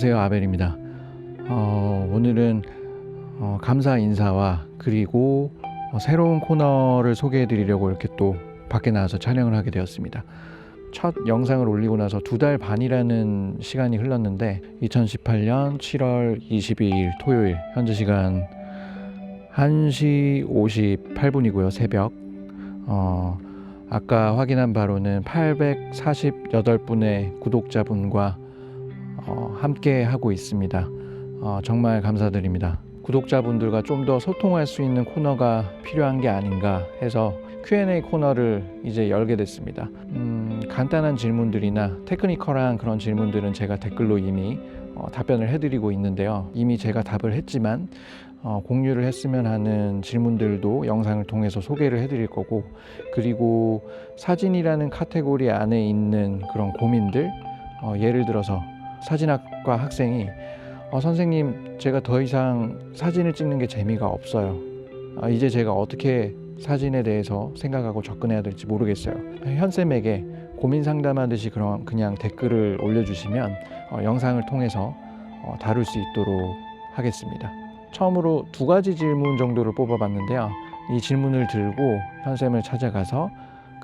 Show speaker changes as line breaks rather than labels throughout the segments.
안녕하세요, 아벨입니다. 오늘은 감사 인사와 그리고 새로운 코너를 소개해 드리려고 이렇게 또 밖에 나와서 촬영을 하게 되었습니다. 첫 영상을 올리고 나서 2달 반이라는 시간이 흘렀는데 2018년 7월 22일 토요일 현재 시간 1시 58분이고요. 새벽 아까 확인한 바로는 848분의 구독자분과 함께 하고 있습니다. 정말 감사드립니다. 구독자분들과 좀 더 소통할 수 있는 코너가 필요한 게 아닌가 해서 Q&A 코너를 이제 열게 됐습니다. 간단한 질문들이나 테크니컬한 그런 질문들은 제가 댓글로 이미 답변을 해드리고 있는데요. 이미 제가 답을 했지만 공유를 했으면 하는 질문들도 영상을 통해서 소개를 해드릴 거고, 그리고 사진이라는 카테고리 안에 있는 그런 고민들, 예를 들어서 사진학과 학생이 선생님, 제가 더 이상 사진을 찍는 게 재미가 없어요. 이제 제가 어떻게 사진에 대해서 생각하고 접근해야 될지 모르겠어요. 현쌤에게 고민 상담하듯이 그냥 댓글을 올려주시면 영상을 통해서 다룰 수 있도록 하겠습니다. 처음으로 2가지 질문 정도를 뽑아봤는데요. 이 질문을 들고 현쌤을 찾아가서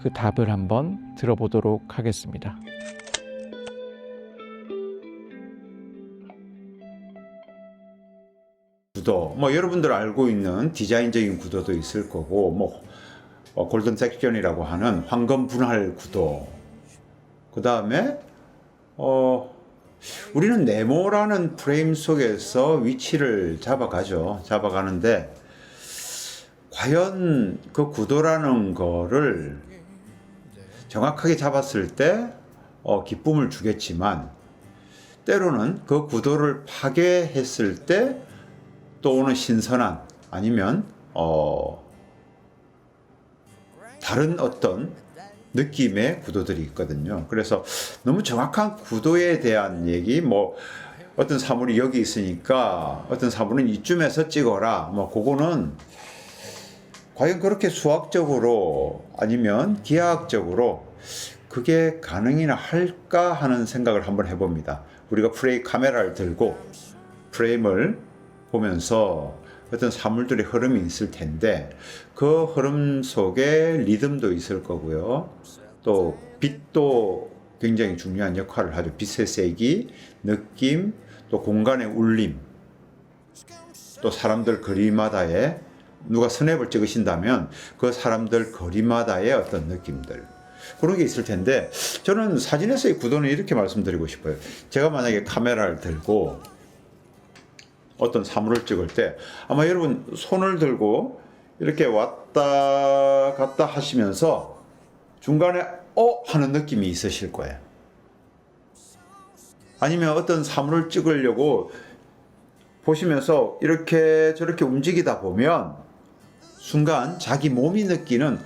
그 답을 한번 들어보도록 하겠습니다.
구도, 여러분들 알고 있는 디자인적인 구도도 있을 거고, 골든 섹션이라고 하는 황금 분할 구도. 그 다음에 우리는 네모라는 프레임 속에서 위치를 잡아가는데 과연 그 구도라는 거를 정확하게 잡았을 때 기쁨을 주겠지만, 때로는 그 구도를 파괴했을 때 또 오는 신선한, 아니면 다른 어떤 느낌의 구도들이 있거든요. 그래서 너무 정확한 구도에 대한 얘기, 어떤 사물이 여기 있으니까 어떤 사물은 이쯤에서 찍어라, 그거는 과연 그렇게 수학적으로 아니면 기하학적으로 그게 가능이나 할까 하는 생각을 한번 해봅니다. 우리가 카메라를 들고 프레임을 보면서 어떤 사물들의 흐름이 있을 텐데, 그 흐름 속에 리듬도 있을 거고요. 또 빛도 굉장히 중요한 역할을 하죠. 빛의 세기, 느낌, 또 공간의 울림, 또 사람들 거리마다의, 누가 스냅을 찍으신다면 그 사람들 거리마다의 어떤 느낌들, 그런 게 있을 텐데, 저는 사진에서의 구도는 이렇게 말씀드리고 싶어요. 제가 만약에 카메라를 들고 어떤 사물을 찍을 때 아마 여러분 손을 들고 이렇게 왔다 갔다 하시면서 중간에 하는 느낌이 있으실 거예요. 아니면 어떤 사물을 찍으려고 보시면서 이렇게 저렇게 움직이다 보면 순간 자기 몸이 느끼는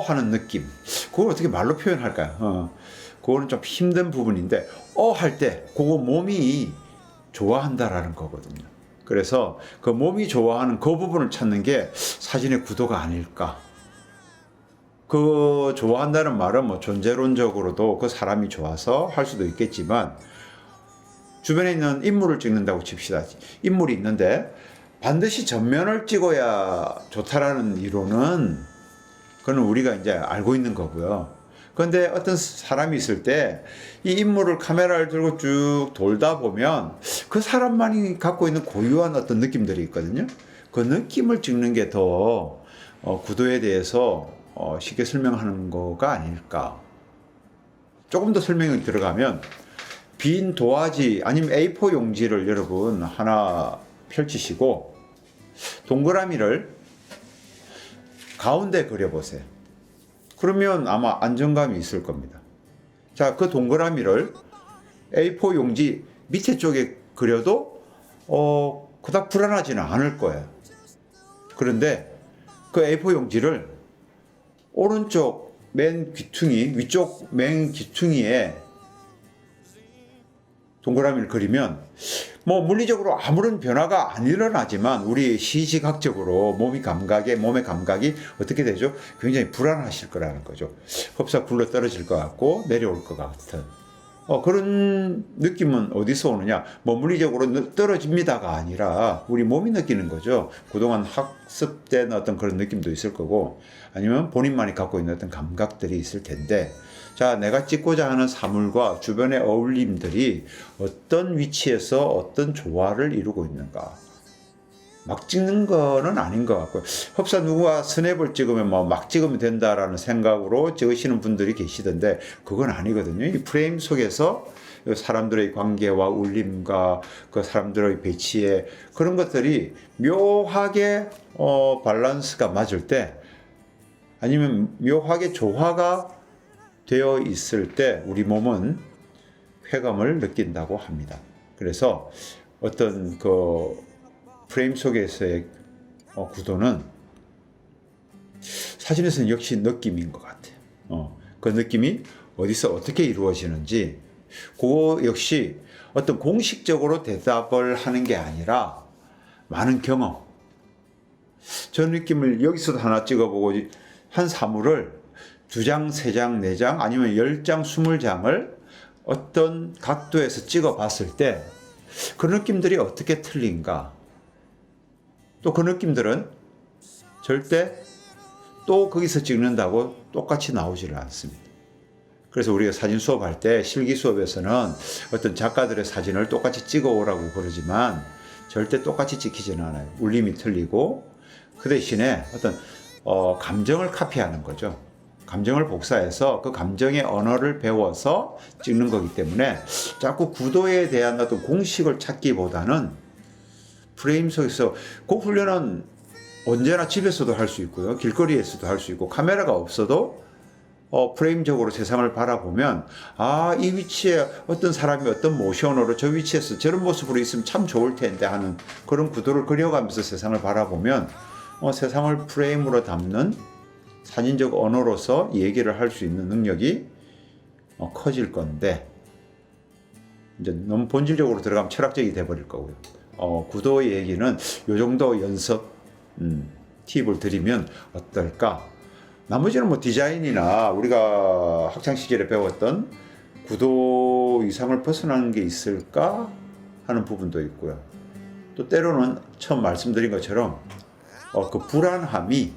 하는 느낌, 그걸 어떻게 말로 표현할까요? 그거는 좀 힘든 부분인데, 할 때 그거 몸이 좋아한다라는 거거든요. 그래서 그 몸이 좋아하는 그 부분을 찾는 게 사진의 구도가 아닐까. 그 좋아한다는 말은 존재론적으로도 그 사람이 좋아서 할 수도 있겠지만, 주변에 있는 인물을 찍는다고 칩시다. 인물이 있는데 반드시 전면을 찍어야 좋다라는 이론은, 그건 우리가 이제 알고 있는 거고요. 그런데 어떤 사람이 있을 때 이 인물을 카메라를 들고 쭉 돌다 보면 그 사람만이 갖고 있는 고유한 어떤 느낌들이 있거든요. 그 느낌을 찍는 게 더 구도에 대해서 쉽게 설명하는 거가 아닐까. 조금 더 설명이 들어가면, 빈 도화지 아니면 A4 용지를 여러분 하나 펼치시고 동그라미를 가운데 그려보세요. 그러면 아마 안정감이 있을 겁니다. 자, 그 동그라미를 A4 용지 밑에 쪽에 그려도 그닥 불안하지는 않을 거예요. 그런데 그 A4 용지를 오른쪽 맨 귀퉁이, 위쪽 맨 귀퉁이에 동그라미를 그리면 물리적으로 아무런 변화가 안 일어나지만 우리 시시각적으로 몸의 감각이 어떻게 되죠? 굉장히 불안하실 거라는 거죠. 흡사 굴러 떨어질 것 같고 내려올 것 같은. 그런 느낌은 어디서 오느냐? 뭐 물리적으로 떨어집니다가 아니라 우리 몸이 느끼는 거죠. 그동안 학습된 어떤 그런 느낌도 있을 거고, 아니면 본인만이 갖고 있는 어떤 감각들이 있을 텐데, 자, 내가 찍고자 하는 사물과 주변의 어울림들이 어떤 위치에서 어떤 조화를 이루고 있는가. 막 찍는 거는 아닌 것 같고요. 흡사 누구가 스냅을 찍으면 뭐 막 찍으면 된다라는 생각으로 찍으시는 분들이 계시던데 그건 아니거든요. 이 프레임 속에서 사람들의 관계와 울림과 그 사람들의 배치에 그런 것들이 묘하게 밸런스가 맞을 때, 아니면 묘하게 조화가 되어 있을 때 우리 몸은 쾌감을 느낀다고 합니다. 그래서 어떤 그 프레임 속에서의 구도는 사진에서는 역시 느낌인 것 같아요. 그 느낌이 어디서 어떻게 이루어지는지, 그거 역시 어떤 공식적으로 대답을 하는 게 아니라 많은 경험. 저 느낌을 여기서도 하나 찍어보고 한 사물을 2장, 3장, 4장 아니면 10장, 20장을 어떤 각도에서 찍어봤을 때 그 느낌들이 어떻게 틀린가. 또 그 느낌들은 절대 또 거기서 찍는다고 똑같이 나오지를 않습니다. 그래서 우리가 사진 수업할 때 실기 수업에서는 어떤 작가들의 사진을 똑같이 찍어오라고 그러지만 절대 똑같이 찍히지는 않아요. 울림이 틀리고 그 대신에 어떤 감정을 카피하는 거죠. 감정을 복사해서 그 감정의 언어를 배워서 찍는 거기 때문에 자꾸 구도에 대한 어떤 공식을 찾기보다는 프레임 속에서 그 훈련은 언제나 집에서도 할 수 있고요. 길거리에서도 할 수 있고, 카메라가 없어도 프레임적으로 세상을 바라보면, 아, 이 위치에 어떤 사람이 어떤 모션으로 저 위치에서 저런 모습으로 있으면 참 좋을 텐데 하는 그런 구도를 그려가면서 세상을 바라보면 세상을 프레임으로 담는 사진적 언어로서 얘기를 할 수 있는 능력이 커질 건데, 이제 너무 본질적으로 들어가면 철학적이 돼버릴 거고요. 구도의 얘기는 요 정도 연습 팁을 드리면 어떨까? 나머지는 뭐 디자인이나 우리가 학창 시절에 배웠던 구도 이상을 벗어나는 게 있을까 하는 부분도 있고요. 또 때로는 처음 말씀드린 것처럼 그 불안함이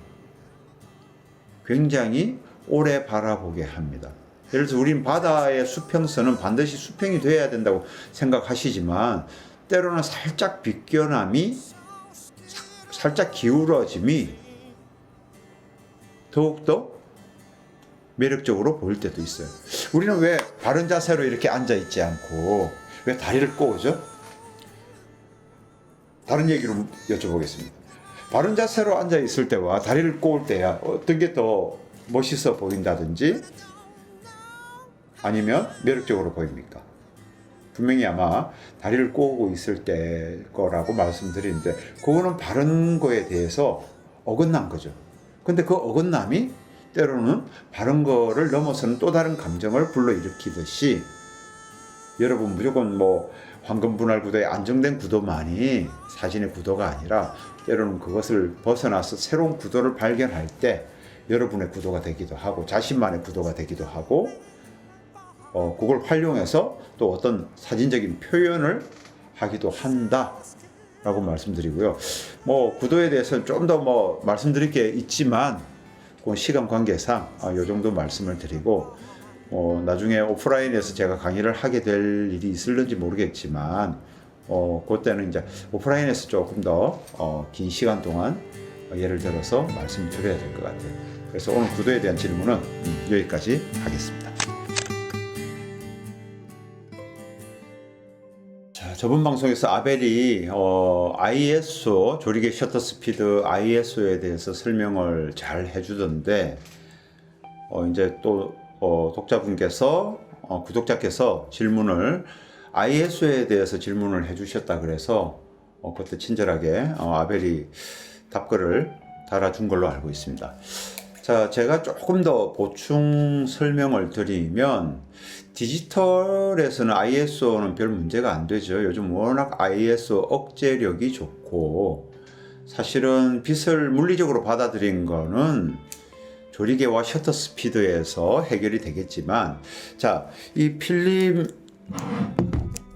굉장히 오래 바라보게 합니다. 예를 들어서 우린 바다의 수평선은 반드시 수평이 돼야 된다고 생각하시지만 때로는 살짝 비껴남이, 살짝 기울어짐이 더욱더 매력적으로 보일 때도 있어요. 우리는 왜 바른 자세로 이렇게 앉아 있지 않고 왜 다리를 꼬우죠? 다른 얘기로 여쭤보겠습니다. 바른 자세로 앉아 있을 때와 다리를 꼬을 때야 어떤 게 더 멋있어 보인다든지 아니면 매력적으로 보입니까? 분명히 아마 다리를 꼬고 있을 때 거라고 말씀드리는데 그거는 바른 거에 대해서 어긋난 거죠. 근데 그 어긋남이 때로는 바른 거를 넘어서는 또 다른 감정을 불러일으키듯이 여러분 무조건 뭐 황금 분할 구도의 안정된 구도만이 사진의 구도가 아니라 때로는 그것을 벗어나서 새로운 구도를 발견할 때 여러분의 구도가 되기도 하고 자신만의 구도가 되기도 하고 그걸 활용해서 또 어떤 사진적인 표현을 하기도 한다라고 말씀드리고요. 뭐 구도에 대해서는 좀 더 뭐 말씀드릴 게 있지만 그 시간 관계상 이 정도 말씀을 드리고 나중에 오프라인에서 제가 강의를 하게 될 일이 있을는지 모르겠지만 그때는 이제 오프라인에서 조금 더 긴 시간 동안 예를 들어서 말씀을 드려야 될 것 같아요. 그래서 오늘 구도에 대한 질문은 여기까지 하겠습니다. 자, 저번 방송에서 아벨이 ISO 조리개 셔터 스피드 ISO에 대해서 설명을 잘 해주던데 이제 또 독자분께서 구독자께서 질문을 ISO에 대해서 질문을 해주셨다 그래서 그때 친절하게 아벨이 답글을 달아준 걸로 알고 있습니다. 자, 제가 조금 더 보충 설명을 드리면 디지털에서는 ISO는 별 문제가 안 되죠. 요즘 워낙 ISO 억제력이 좋고 사실은 빛을 물리적으로 받아들인 거는 조리개와 셔터 스피드에서 해결이 되겠지만, 자, 이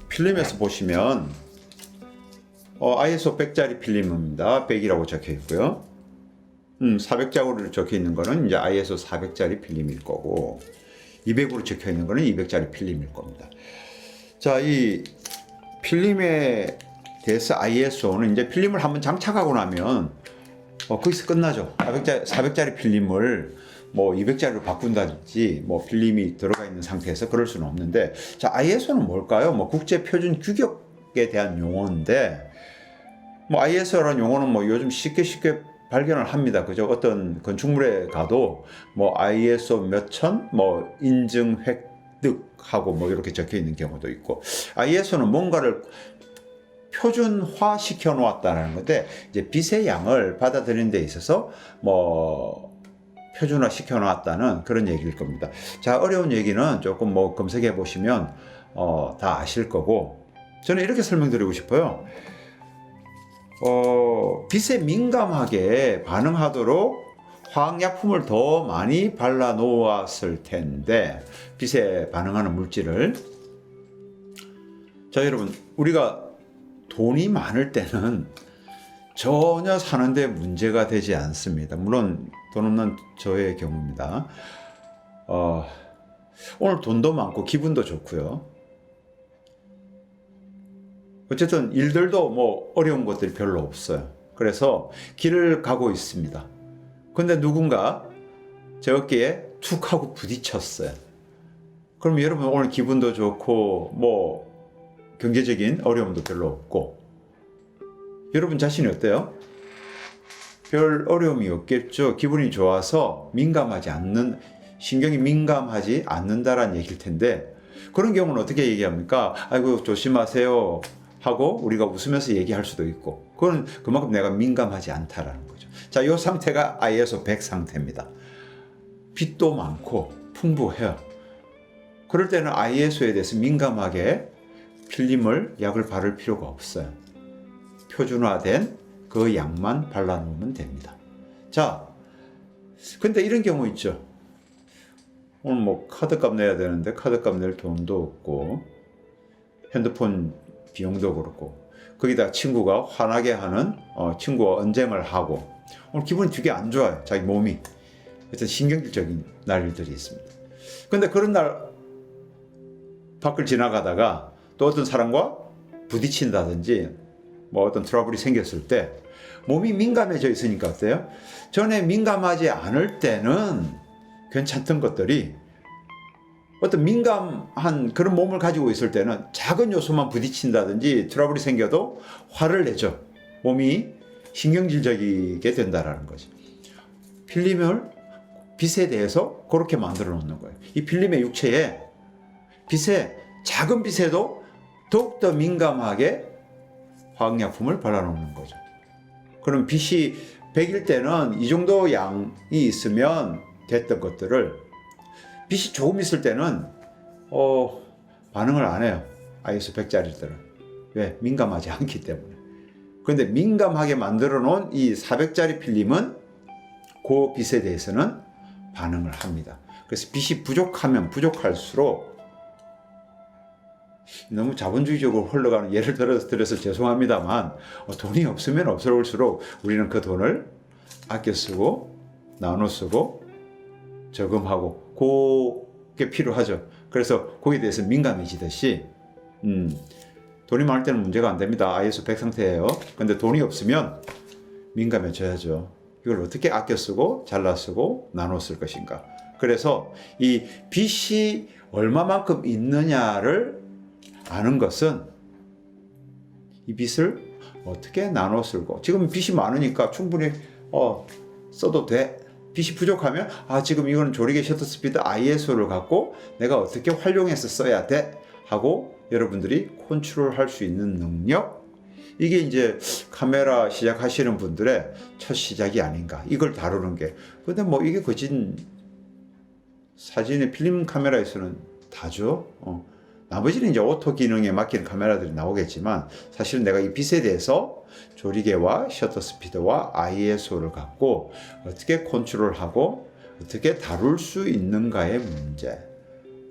필름에서 보시면 ISO 100짜리 필름입니다. 100이라고 적혀 있고요. 400짜리로 적혀 있는 거는 이제 ISO 400짜리 필름일 거고, 200으로 적혀 있는 거는 200짜리 필름일 겁니다. 자, 이 필름에 대해서 ISO는 이제 필름을 한번 장착하고 나면 거기서 끝나죠. 400짜리 필름을 뭐 200짜리로 바꾼다든지 뭐 필름이 들어가 있는 상태에서 그럴 수는 없는데, 자, ISO는 뭘까요? 뭐 국제 표준 규격에 대한 용어인데, 뭐 ISO라는 용어는 뭐 요즘 쉽게 발견을 합니다. 그죠? 어떤 건축물에 가도 뭐 ISO 몇천 뭐 인증 획득하고 뭐 이렇게 적혀 있는 경우도 있고, ISO는 뭔가를 표준화 시켜 놓았다는 건데, 이제 빛의 양을 받아들이는 데 있어서 뭐 표준화 시켜 놓았다는 그런 얘기일 겁니다. 자, 어려운 얘기는 조금 뭐 검색해 보시면 다 아실 거고, 저는 이렇게 설명드리고 싶어요. 빛에 민감하게 반응하도록 화학약품을 더 많이 발라 놓았을 텐데, 빛에 반응하는 물질을. 자, 여러분, 우리가 돈이 많을 때는 전혀 사는데 문제가 되지 않습니다. 물론 돈 없는 저의 경우입니다. 오늘 돈도 많고 기분도 좋고요. 어쨌든 일들도 뭐 어려운 것들이 별로 없어요. 그래서 길을 가고 있습니다. 근데 누군가 제 어깨에 툭 하고 부딪혔어요. 그럼 여러분 오늘 기분도 좋고 뭐 경제적인 어려움도 별로 없고, 여러분 자신이 어때요? 별 어려움이 없겠죠. 기분이 좋아서 신경이 민감하지 않는다라는 얘기일 텐데, 그런 경우는 어떻게 얘기합니까? 아이고 조심하세요 하고 우리가 웃으면서 얘기할 수도 있고, 그건 그만큼 내가 민감하지 않다라는 거죠. 자, 이 상태가 ISO 100 상태입니다. 빛도 많고 풍부해요. 그럴 때는 ISO에 대해서 민감하게 필름을 약을 바를 필요가 없어요. 표준화된 그 약만 발라놓으면 됩니다. 자, 근데 이런 경우 있죠. 오늘 뭐 카드값 내야 되는데 카드값 낼 돈도 없고, 핸드폰 비용도 그렇고, 거기다 친구가 화나게 하는 친구와 언쟁을 하고, 오늘 기분이 되게 안 좋아요. 자기 몸이. 어떤 신경질적인 날들이 있습니다. 근데 그런 날 밖을 지나가다가 또 어떤 사람과 부딪힌다든지 뭐 어떤 트러블이 생겼을 때 몸이 민감해져 있으니까 어때요? 전에 민감하지 않을 때는 괜찮던 것들이 어떤 민감한 그런 몸을 가지고 있을 때는 작은 요소만 부딪힌다든지 트러블이 생겨도 화를 내죠. 몸이 신경질적이게 된다라는 거죠. 필름을 빛에 대해서 그렇게 만들어 놓는 거예요. 이 필름의 육체에 작은 빛에도 더욱더 민감하게 화학약품을 발라놓는 거죠. 그럼 빛이 100일 때는 이 정도 양이 있으면 됐던 것들을, 빛이 조금 있을 때는 반응을 안 해요. ISO 100짜리들은. 왜? 민감하지 않기 때문에. 그런데 민감하게 만들어 놓은 이 400짜리 필름은 그 빛에 대해서는 반응을 합니다. 그래서 빛이 부족하면 부족할수록, 너무 자본주의적으로 흘러가는 예를 들어서 죄송합니다만, 돈이 없으면 없을수록 우리는 그 돈을 아껴 쓰고 나눠 쓰고 저금하고 그게 필요하죠. 그래서 거기에 대해서 민감해지듯이 돈이 많을 때는 문제가 안 됩니다. ISO 100 상태예요. 근데 돈이 없으면 민감해져야죠. 이걸 어떻게 아껴 쓰고 잘라 쓰고 나눠 쓸 것인가. 그래서 이 빛이 얼마만큼 있느냐를 아는 것은 이 빛을 어떻게 나눠 쓸고, 지금 빛이 많으니까 충분히 써도 돼. 빛이 부족하면 지금 이거는 조리개 셔터 스피드 ISO를 갖고 내가 어떻게 활용해서 써야 돼 하고 여러분들이 컨트롤할 수 있는 능력, 이게 이제 카메라 시작하시는 분들의 첫 시작이 아닌가, 이걸 다루는 게. 근데 뭐 이게 거진 사진의 필름 카메라에서는 다죠. 나머지는 이제 오토 기능에 맡기는 카메라들이 나오겠지만, 사실은 내가 이 빛에 대해서 조리개와 셔터 스피드와 ISO를 갖고 어떻게 컨트롤하고 어떻게 다룰 수 있는가의 문제,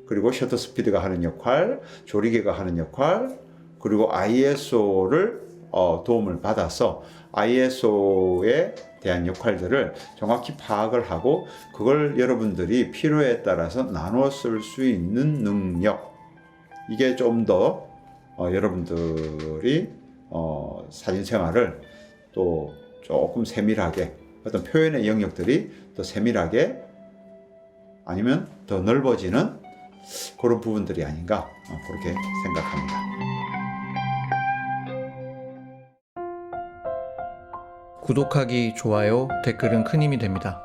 그리고 셔터 스피드가 하는 역할, 조리개가 하는 역할, 그리고 ISO를 도움을 받아서 ISO에 대한 역할들을 정확히 파악을 하고 그걸 여러분들이 필요에 따라서 나누어 쓸 수 있는 능력, 이게 좀 더 여러분들이 사진 생활을 또 조금 세밀하게, 어떤 표현의 영역들이 더 세밀하게 아니면 더 넓어지는 그런 부분들이 아닌가, 그렇게 생각합니다.
구독하기, 좋아요, 댓글은 큰 힘이 됩니다.